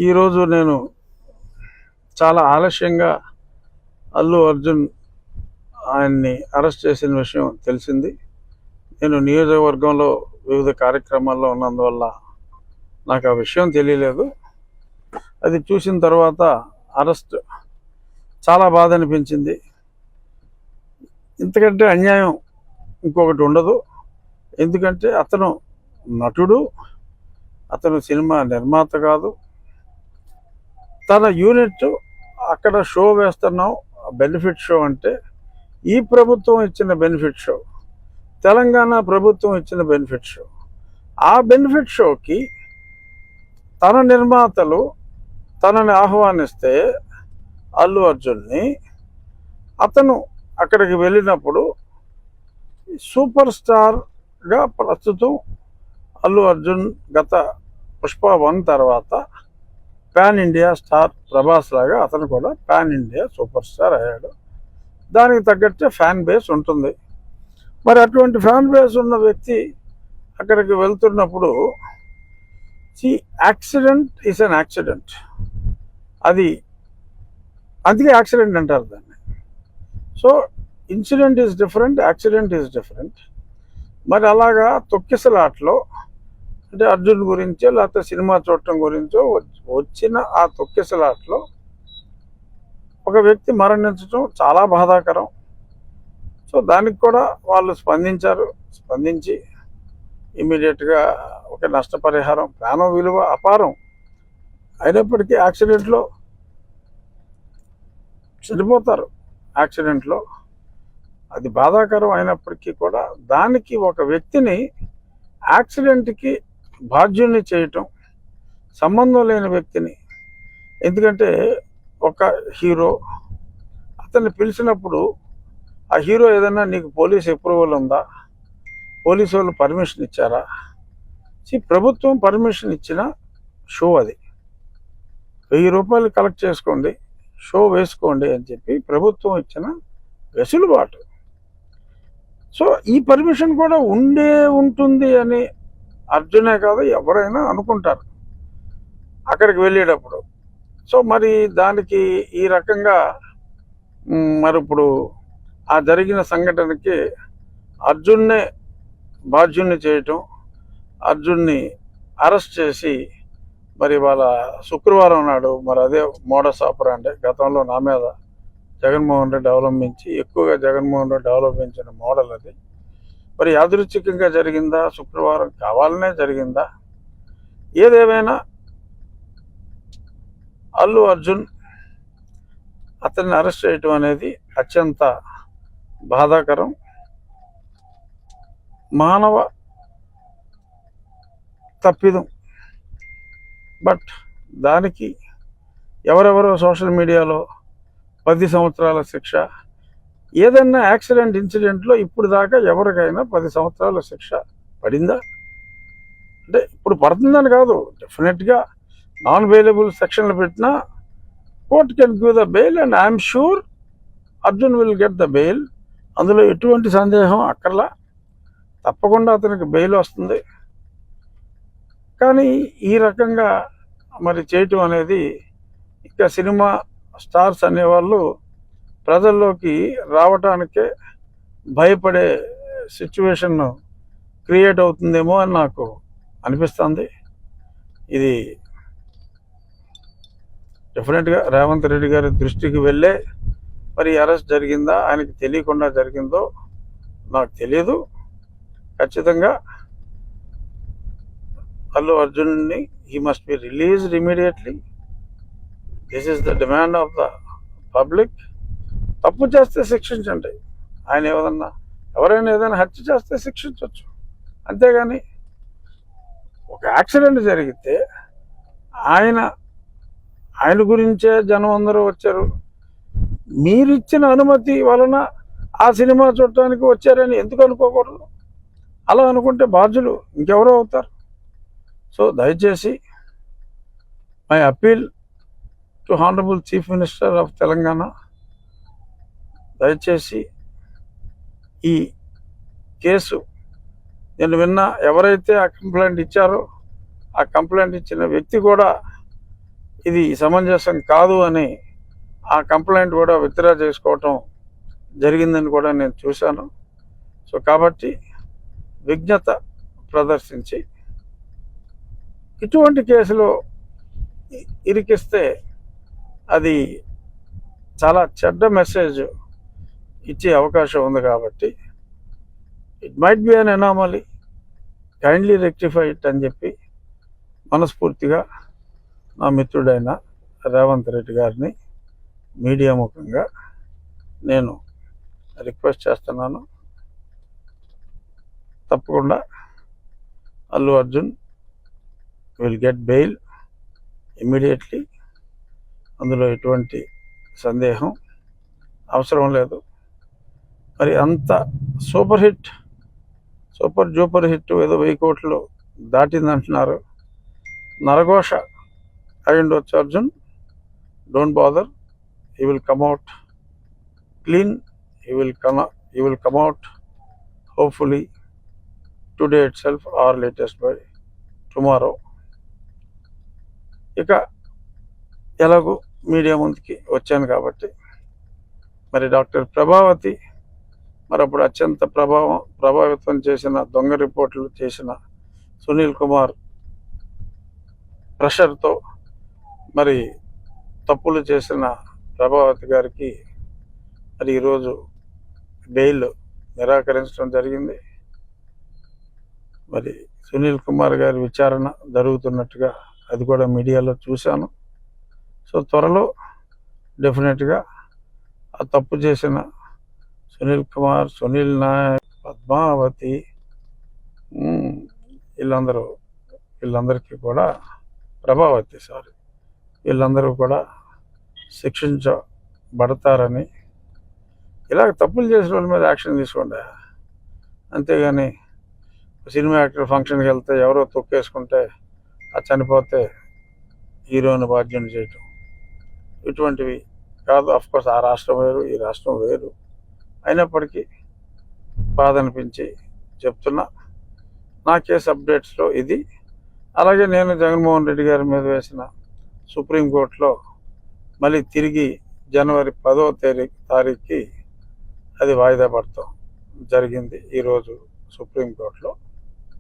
ఈరోజు నేను చాలా ఆలస్యంగా అల్లు అర్జున్ ఆయన్ని అరెస్ట్ చేసిన విషయం తెలిసింది. నేను నియోజకవర్గంలో వివిధ కార్యక్రమాల్లో ఉన్నందువల్ల నాకు ఆ విషయం తెలియలేదు. అది చూసిన తర్వాత అరెస్ట్ చాలా బాధ అనిపించింది. ఇంతకంటే అన్యాయం ఇంకొకటి ఉండదు. ఎందుకంటే అతను నటుడు, అతను సినిమా నిర్మాత కాదు. తన యూనిట్ అక్కడ షో వేస్తున్నాం, బెనిఫిట్ షో అంటే ఈ ప్రభుత్వం ఇచ్చిన బెనిఫిట్ షో, తెలంగాణ ప్రభుత్వం ఇచ్చిన బెనిఫిట్ షో. ఆ బెనిఫిట్ షోకి తన నిర్మాతలు తనని ఆహ్వానిస్తే అల్లు అర్జున్ని, అతను అక్కడికి వెళ్ళినప్పుడు సూపర్ స్టార్గా ప్రస్తుతం అల్లు అర్జున్ గత పుష్ప 1 తర్వాత పాన్ ఇండియా స్టార్ ప్రభాస్ లాగా అతను కూడా పాన్ ఇండియా సూపర్ స్టార్ అయ్యాడు. దానికి తగ్గట్టే ఫ్యాన్ బేస్ ఉంటుంది. మరి అటువంటి ఫ్యాన్ బేస్ ఉన్న వ్యక్తి అక్కడికి వెళ్తున్నప్పుడు యాక్సిడెంట్ ఈజ్ అన్ యాక్సిడెంట్. అది అందుకే యాక్సిడెంట్ అంటారు దాన్ని. So incident is different, accident is different. మరి అలాగా తొక్కిసలాట్లో అంటే అర్జున్ గురించో లేకపోతే సినిమా చూడటం గురించో వచ్చిన ఆ తొక్కిసలాట్లో ఒక వ్యక్తి మరణించడం చాలా బాధాకరం. సో దానికి కూడా వాళ్ళు స్పందించి ఇమీడియట్గా ఒక నష్టపరిహారం, ప్రాణం విలువ అపారం అయినప్పటికీ యాక్సిడెంట్లో చనిపోతారు. యాక్సిడెంట్లో అది బాధాకరం అయినప్పటికీ కూడా దానికి ఒక వ్యక్తిని యాక్సిడెంట్కి బాధ్యుని చేయటం, సంబంధం లేని వ్యక్తిని. ఎందుకంటే ఒక హీరో అతన్ని పిలిచినప్పుడు ఆ హీరో ఏదైనా నీకు పోలీస్ అప్రూవల్ ఉందా, పోలీసు వాళ్ళు పర్మిషన్ ఇచ్చారా? ప్రభుత్వం పర్మిషన్ ఇచ్చిన షో అది, 1000 రూపాయలు కలెక్ట్ చేసుకోండి, షో వేసుకోండి అని చెప్పి ప్రభుత్వం ఇచ్చిన వెసులుబాటు. సో ఈ పర్మిషన్ కూడా ఉంటుంది అని అర్జునే కాదు ఎవరైనా అనుకుంటారు అక్కడికి వెళ్ళేటప్పుడు. సో మరి దానికి ఈ రకంగా మరి ఇప్పుడు ఆ జరిగిన సంఘటనకి అర్జున్నే బాధ్యుణ్ణి చేయటం, అర్జున్ని అరెస్ట్ చేసి మరి వాళ్ళ శుక్రవారం నాడు మరి అదే మోడస్ ఆపరాండే గతంలో నా మీద జగన్మోహన్ రెడ్డి అవలంబించి ఎక్కువగా జగన్మోహన్ రెడ్డి అవలంబించిన మోడల్ అది. మరి యాదృచ్ఛికంగా జరిగిందా, శుక్రవారం కావాలనే జరిగిందా? ఏదేమైనా అల్లు అర్జున్ అతన్ని అరెస్ట్ చేయటం అనేది అత్యంత బాధాకరం. మానవ తప్పిదం. బట్ దానికి ఎవరెవరో సోషల్ మీడియాలో 10 సంవత్సరాల శిక్ష, ఏదన్నా యాక్సిడెంట్ ఇన్సిడెంట్లో ఇప్పుడు దాకా ఎవరికైనా 10 సంవత్సరాల శిక్ష పడిందా? అంటే ఇప్పుడు పడుతుందని కాదు, డెఫినెట్గా నాన్ బెయిలబుల్ సెక్షన్లు పెట్టినా court can give the bail and I'm sure Arjun will get the bail. అందులో ఎటువంటి సందేహం అక్కర్లా, తప్పకుండా అతనికి బెయిల్ వస్తుంది. కానీ ఈ రకంగా మరి చేయటం అనేది, ఇంకా సినిమా స్టార్స్ అనేవాళ్ళు ప్రజల్లోకి రావటానికే భయపడే సిచ్యువేషన్ క్రియేట్ అవుతుందేమో అని నాకు అనిపిస్తుంది. ఇది డెఫినెట్గా రేవంత్ రెడ్డి గారి దృష్టికి వెళ్ళే మరి అరెస్ట్ జరిగిందా, ఆయనకి తెలియకుండా జరిగిందో నాకు తెలియదు. ఖచ్చితంగా అల్లు అర్జున్ని he must be released immediately. This is the demand of the public. తప్పు చేస్తే శిక్షించండి. ఆయన ఎవరైనా ఏదైనా హత్య చేస్తే శిక్షించవచ్చు, అంతేగాని ఒక యాక్సిడెంట్ జరిగితే ఆయన గురించే జనం అందరూ వచ్చారు, మీరిచ్చిన అనుమతి వలన ఆ సినిమా చూడటానికి వచ్చారని ఎందుకు అనుకోకూడదు? అలా అనుకుంటే బాధ్యులు ఇంకెవరో అవుతారు. సో దయచేసి my appeal to honourable chief minister of Telangana, దయచేసి ఈ కేసు నేను విన్నా ఎవరైతే ఆ కంప్లైంట్ ఇచ్చారో ఆ కంప్లైంట్ ఇచ్చిన వ్యక్తి కూడా ఇది సమంజసం కాదు అని ఆ కంప్లైంట్ కూడా విత్డ్రా చేసుకోవటం జరిగిందని కూడా నేను చూశాను. సో కాబట్టి విజ్ఞత ప్రదర్శించి ఇటువంటి కేసులో ఇరికిస్తే అది చాలా చెడ్డ మెసేజ్ ఇచ్చే అవకాశం ఉంది. కాబట్టి it might be an anomaly, kindly rectify it అని చెప్పి మనస్ఫూర్తిగా నా మిత్రుడైన రేవంత్ రెడ్డి గారిని మీడియా ముఖంగా నేను రిక్వెస్ట్ చేస్తున్నాను. తప్పకుండా Allu Arjun will get bail immediately. అందులో ఎటువంటి సందేహం అవసరం లేదు. మరి అంత సూపర్ జూపర్ హిట్ ఏదో 1000 కోట్లు దాటిందంటున్నారు. నరఘోష అయి ఉండొచ్చు Arjun. Don't bother, he will come out clean, he will come out hopefully today itself or latest by tomorrow. ఇక ఎలాగో మీడియా ముందుకి వచ్చాను కాబట్టి మరి డాక్టర్ ప్రభావతి మరి అప్పుడు అత్యంత ప్రభావితం చేసిన దొంగ రిపోర్ట్లు చేసిన సునీల్ కుమార్ ప్రెషర్తో మరి తప్పులు చేసిన ప్రభావతి గారికి మరి ఈరోజు బెయిల్ నిరాకరించడం జరిగింది. మరి సునీల్ కుమార్ గారి విచారణ జరుగుతున్నట్టుగా అది కూడా మీడియాలో చూశాను. సో త్వరలో డెఫినెట్గా ఆ తప్పు చేసిన సునీల్ కుమార్, సునీల్ నాయక్, పద్మావతి వీళ్ళందరికీ కూడా వీళ్ళందరూ కూడా శిక్షించబడతారని, ఇలాగ తప్పులు చేసిన వాళ్ళ మీద యాక్షన్ తీసుకోండి. అంతేగాని సినిమా యాక్టర్ ఫంక్షన్కి వెళ్తే ఎవరో తొక్కేసుకుంటే ఆ చనిపోతే హీరోని బాధ్యత చేయటం ఇటువంటివి కాదు. అఫ్కోర్స్ ఆ రాష్ట్రం వేరు, ఈ రాష్ట్రం వేరు. అయినప్పటికీ బాధ అనిపించి చెప్తున్నా. నా కేసు అప్డేట్స్లో ఇది. అలాగే నేను జగన్మోహన్ రెడ్డి గారి మీద వేసిన సుప్రీంకోర్టులో మళ్ళీ తిరిగి జనవరి 10వ తారీఖుకి అది వాయిదా పడతాం జరిగింది ఈరోజు సుప్రీంకోర్టులో.